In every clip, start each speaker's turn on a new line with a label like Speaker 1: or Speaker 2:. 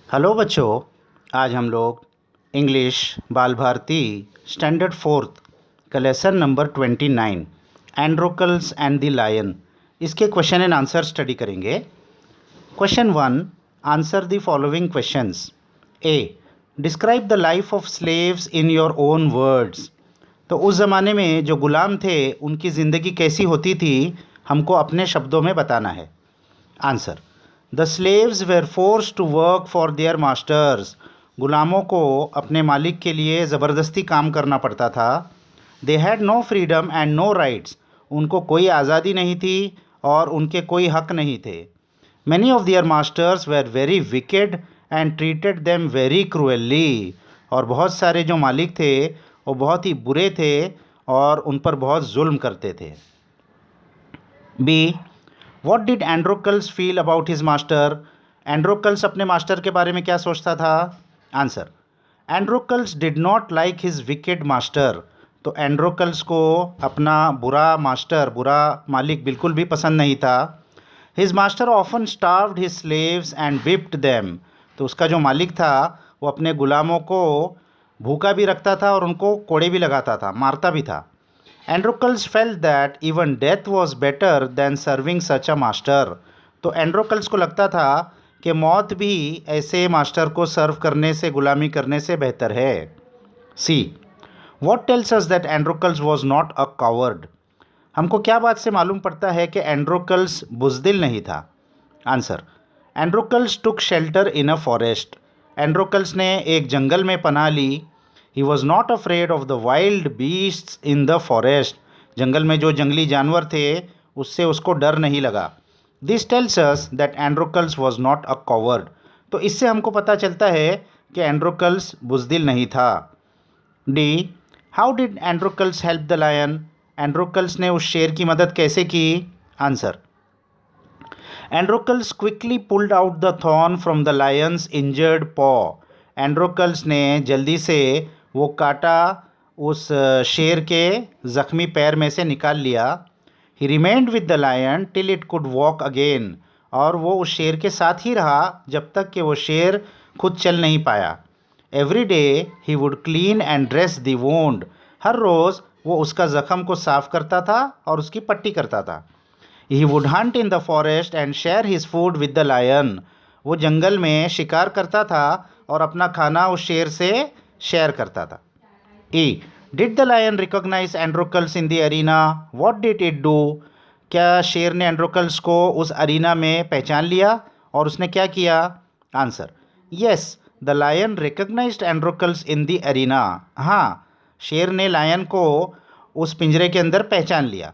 Speaker 1: Hello बच्चों। आज हम लोग English Bal Bharati standard fourth का lesson number 29 Androcles and the lion इसके क्वेश्चन एंड आंसर स्टडी करेंगे। Question 1, answer the following questions. A, describe the life of slaves in your own words. तो उस ज़माने में जो गुलाम थे उनकी ज़िंदगी कैसी होती थी, हमको अपने शब्दों में बताना है। Answer, the slaves were force to work for their masters. गुलामों को अपने मालिक के लिए ज़बरदस्ती काम करना पड़ता था। They had no freedom and no rights. उनको कोई आज़ादी नहीं थी और उनके कोई हक नहीं थे। Many of their masters were very wicked and treated them very cruelly. और बहुत सारे जो मालिक थे वो बहुत ही बुरे थे और उन पर बहुत जुल्म करते थे। B, what did Androcles feel about his master. Androcles अपने मास्टर के बारे में क्या सोचता था। Answer, Androcles did not like his wicked master. तो एंड्रोकल्स को अपना बुरा मास्टर, बुरा मालिक बिल्कुल भी पसंद नहीं था। His master often starved his slaves and whipped them. तो उसका जो मालिक था वो अपने गुलामों को भूखा भी रखता था और उनको कोड़े भी लगाता था, मारता भी था। Androcles felt that even death was better than serving such a master. तो एंड्रोकल्स को लगता था कि मौत भी ऐसे मास्टर को सर्व करने से, गुलामी करने से बेहतर है। C, what tells us that Androcles was not a coward. हमको क्या बात से मालूम पड़ता है कि एंड्रोकल्स बुज़दिल नहीं था। Answer, Androcles took shelter in a forest. Androcles ने एक जंगल में पनाह ली। He was not afraid of the wild beasts in the forest. जंगल में जो जंगली जानवर थे उससे उसको डर नहीं लगा। This tells us that Androcles was not a coward. तो इससे हमको पता चलता है कि एंड्रोकल्स बुज़दिल नहीं था। D, how did Androcles help the lion. Androcles ने उस शेर की मदद कैसे की। Answer, Androcles quickly pulled out the thorn from the lion's injured paw. Androcles ने जल्दी से वो कांटा उस शेर के ज़ख्मी पैर में से निकाल लिया। He remained with the lion till it could walk again. और वो उस शेर के साथ ही रहा जब तक कि वो शेर खुद चल नहीं पाया। Every day he would clean and dress the wound. हर रोज़ वो उसका ज़ख़म को साफ़ करता था और उसकी पट्टी करता था। He would hunt in the forest and share his food with the lion. वो जंगल में शिकार करता था और अपना खाना उस शेर से शेयर करता था। E, did the lion recognise Androcles in the arena. What did it do. क्या शेर ने एंड्रोकल्स को उस अरीना में पहचान लिया और उसने क्या किया। Answer, yes, the lion recognised Androcles in the arena. हाँ, शेर ने लायन को उस पिंजरे के अंदर पहचान लिया।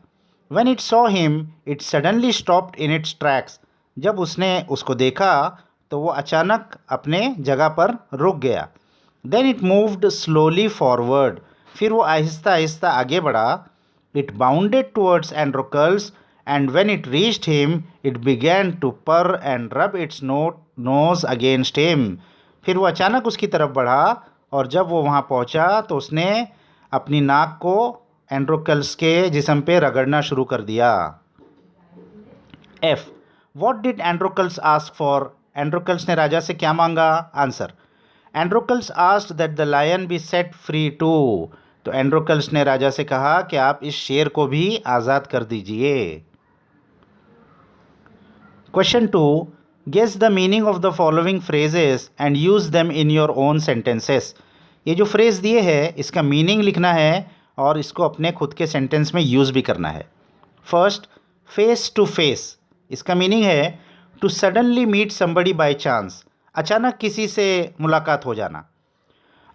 Speaker 1: When it saw him, it suddenly stopped in its tracks. जब उसने उसको देखा तो वो अचानक अपने जगह पर रुक गया। Then it moved slowly forward. फिर वो आहिस्ता आहिस्ता आगे बढ़ा। It bounded towards Androcles and when it reached him, it began to purr and rub its nose against him. फिर वो अचानक उसकी तरफ बढ़ा और जब वो वहाँ पहुँचा तो उसने अपनी नाक को एंड्रोकल्स के जिस्म पे रगड़ना शुरू कर दिया। F, what did Androcles ask for. Androcles ने राजा से क्या मांगा। Answer, Androcles asked that the lion be set free too. तो एंड्रोकल्स ने राजा से कहा कि आप इस शेर को भी आज़ाद कर दीजिए। Question 2, guess the meaning of the following phrases and use them in your own sentences. ये जो फ्रेज दिए है इसका मीनिंग लिखना है और इसको अपने खुद के सेंटेंस में यूज़ भी करना है। First, face to face. इसका मीनिंग है to suddenly meet somebody by chance. अचानक किसी से मुलाकात हो जाना।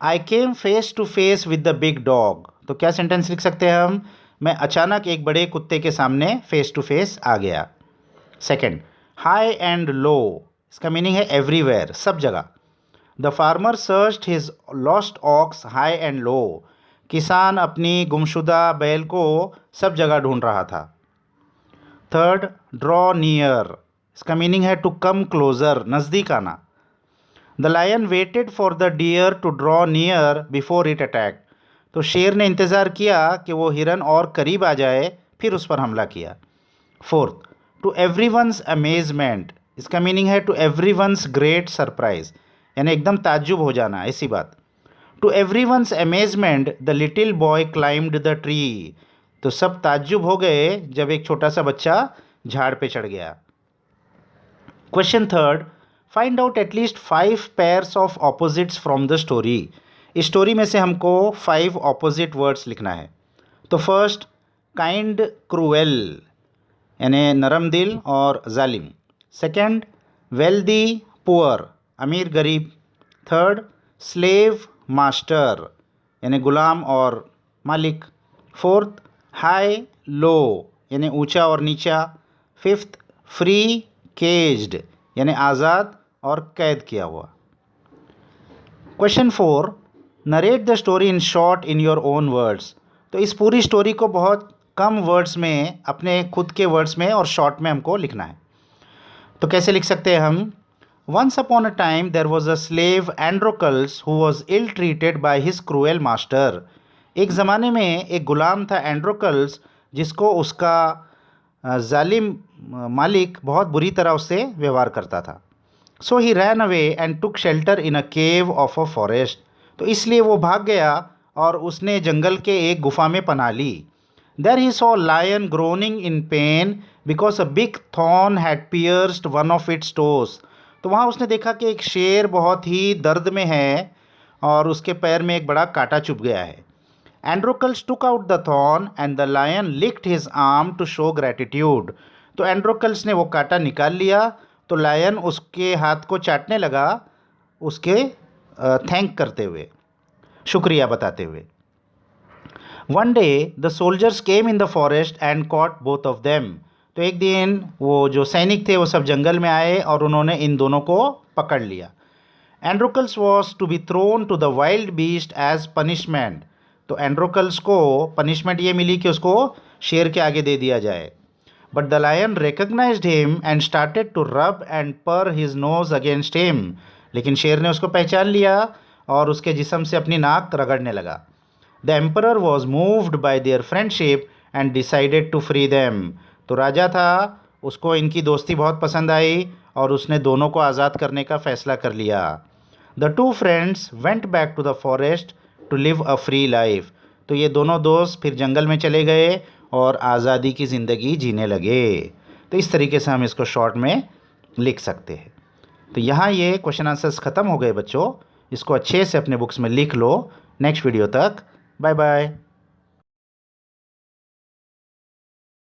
Speaker 1: I came face to face with the big dog. तो क्या सेंटेंस लिख सकते हैं हम। मैं अचानक एक बड़े कुत्ते के सामने फेस टू फेस आ गया। Second, high and low. इसका मीनिंग है एवरीवेयर, सब जगह। The farmer searched his lost ox high and low. किसान अपनी गुमशुदा बैल को सब जगह ढूंढ रहा था। Third, draw near. इसका मीनिंग है टू कम क्लोज़र, नज़दीक आना। The lion waited for the deer to draw near before it attack. तो शेर ने इंतज़ार किया कि वो हिरन और करीब आ जाए फिर उस पर हमला किया। Fourth, to everyone's amazement. इसका मीनिंग है टू एवरीवन्स ग्रेट सरप्राइज। यानी एकदम ताज्जुब हो जाना, ऐसी बात। To everyone's amazement the little boy climbed the tree. तो सब ताज्जुब हो गए जब एक छोटा सा बच्चा झाड़ पे चढ़ गया। Question third, find out at least 5 pairs of opposites from the story. इस स्टोरी में से हमको 5 ऑपोजिट वर्ड्स लिखना है। तो फर्स्ट, काइंड क्रूएल, यानी नरम दिल और जालिम। सेकंड, वेल्दी पुअर, अमीर गरीब। थर्ड, स्लेव मास्टर, यानी गुलाम और मालिक। फोर्थ, हाई लो, यानी ऊंचा और नीचा। फिफ्थ, फ्री केज्ड, यानी आज़ाद और कैद किया हुआ। Question 4, narrate the story in short in your own words. तो इस पूरी स्टोरी को बहुत कम वर्ड्स में, अपने खुद के वर्ड्स में और शॉर्ट में हमको लिखना है। तो कैसे लिख सकते हैं हम? Once upon a time there was a slave Androcles who was ill treated by his cruel master. एक ज़माने में एक गुलाम था एंड्रोकल्स, जिसको उसका जालिम मालिक बहुत बुरी तरह उससे व्यवहार करता था। So he ran away and took shelter in a cave of a forest. तो इसलिए वो भाग गया और उसने जंगल के एक गुफा में पनाह ली। There he saw lion groaning in pain because a big thorn had pierced one of its toes. तो वहाँ उसने देखा कि एक शेर बहुत ही दर्द में है और उसके पैर में एक बड़ा कांटा चुभ गया है। Androcles took out the thorn and the lion licked his arm to show gratitude. तो एंड्रोकल्स ने वो कांटा निकाल लिया, तो लायन उसके हाथ को चाटने लगा, उसके थैंक करते हुए, शुक्रिया बताते हुए। One day the soldiers came in the forest and caught both of them. तो एक दिन वो जो सैनिक थे वो सब जंगल में आए और उन्होंने इन दोनों को पकड़ लिया। Androcles was to be thrown to the wild beast as punishment. तो एंड्रोकल्स को पनिशमेंट ये मिली कि उसको शेर के आगे दे दिया जाए। But the lion recognised him and started to rub and purr his nose against him. लेकिन शेर ने उसको पहचान लिया और उसके जिस्म से अपनी नाक रगड़ने लगा। The emperor was moved by their friendship and decided to free them. तो राजा था, उसको इनकी दोस्ती बहुत पसंद आई और उसने दोनों को आज़ाद करने का फ़ैसला कर लिया। The two friends went back to the forest to live a free life. तो ये दोनों दोस्त फिर जंगल में चले गए और आज़ादी की ज़िंदगी जीने लगे। तो इस तरीके से हम इसको शॉर्ट में लिख सकते हैं। तो यहाँ ये क्वेश्चन आंसर्स ख़त्म हो गए बच्चों। इसको अच्छे से अपने बुक्स में लिख लो। नेक्स्ट वीडियो तक बाय बाय।